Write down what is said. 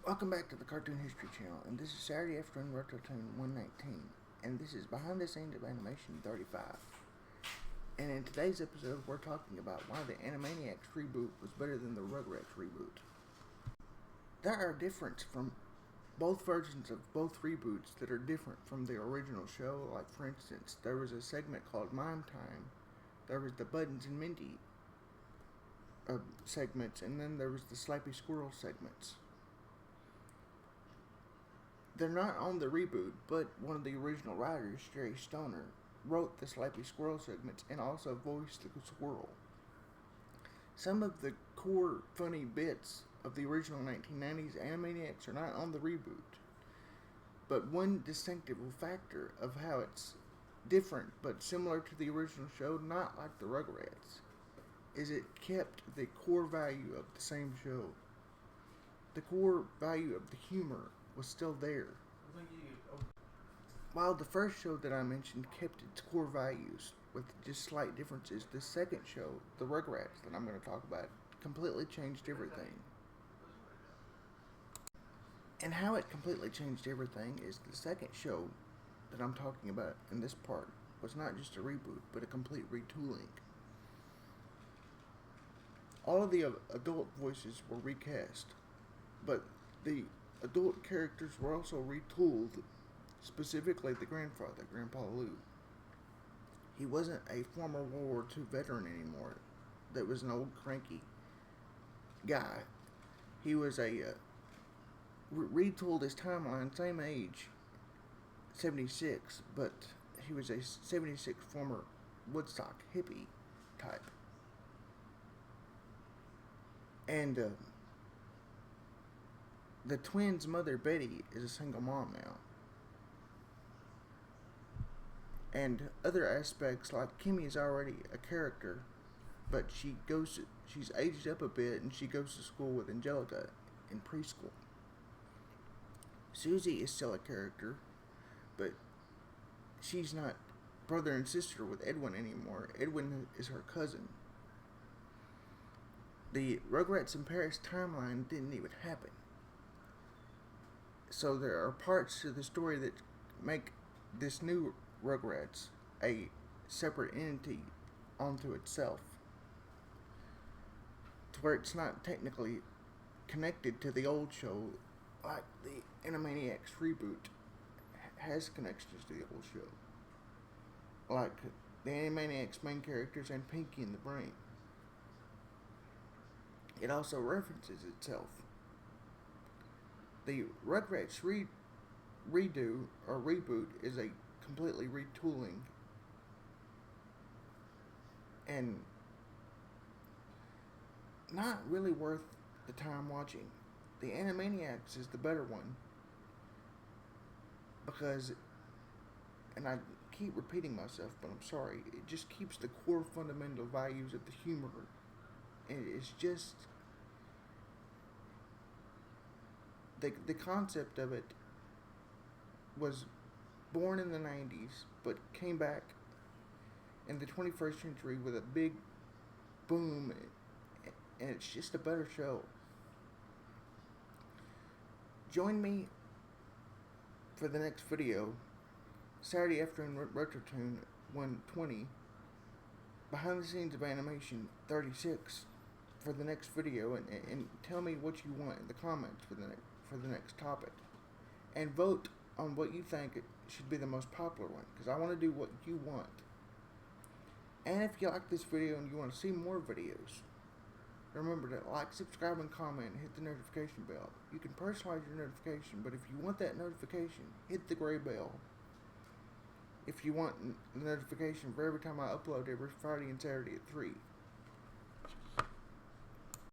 Welcome back to the Cartoon History Channel, and this is Saturday Afternoon Rototoon 119, and this is Behind the Scenes of Animation 35. And in today's episode, we're talking about why the Animaniacs reboot was better than the Rugrats reboot. There are differences from both versions of both reboots that are different from the original show. Like, for instance, there was a segment called Mime Time, there was the Buttons and Mindy segments, and then there was the Slappy Squirrel segments. They're not on the reboot, but one of the original writers, Jerry Stoner, wrote the Slappy Squirrel segments and also voiced the squirrel. Some of the core funny bits of the original 1990s Animaniacs are not on the reboot. But one distinctive factor of how it's different but similar to the original show, not like the Rugrats, is it kept the core value of the same show. The core value of the humor was still there. While the first show that I mentioned kept its core values with just slight differences, the second show, the Rugrats that I'm going to talk about, completely changed everything. And how it completely changed everything is the second show that I'm talking about in this part was not just a reboot, but a complete retooling. All of the adult voices were recast, but the adult characters were also retooled, specifically the grandfather, Grandpa Lou. He wasn't a former World War II veteran anymore that was an old cranky guy. He was retooled his timeline, same age, 76, but he was a 76 former Woodstock hippie type. And the twins' mother, Betty, is a single mom now. And other aspects, like Kimmy is already a character, but she's aged up a bit and she goes to school with Angelica in preschool. Susie is still a character, but she's not brother and sister with Edwin anymore. Edwin is her cousin. The Rugrats in Paris timeline didn't even happen. So there are parts to the story that make this new Rugrats a separate entity onto itself, to where it's not technically connected to the old show like the Animaniacs reboot has connections to the old show, like the Animaniacs main characters and Pinky and the Brain. It also references itself. The Rugrats redo or reboot is a completely retooling and not really worth the time watching. The Animaniacs is the better one because, and I keep repeating myself, but I'm sorry, it just keeps the core fundamental values of the humor, and it's just the concept of it was born in the 90s, but came back in the 21st century with a big boom, and it's just a better show. Join me for the next video, Saturday Afternoon Rototoon 120, Behind the Scenes of Animation 36, for the next video, and tell me what you want in the comments for the next topic, and vote on what you think should be the most popular one, because I want to do what you want. And if you like this video and you want to see more videos, remember to like, subscribe, and comment, and hit the notification bell. You can personalize your notification, but if you want that notification, hit the gray bell. If you want the notification for every time I upload every Friday and Saturday at 3.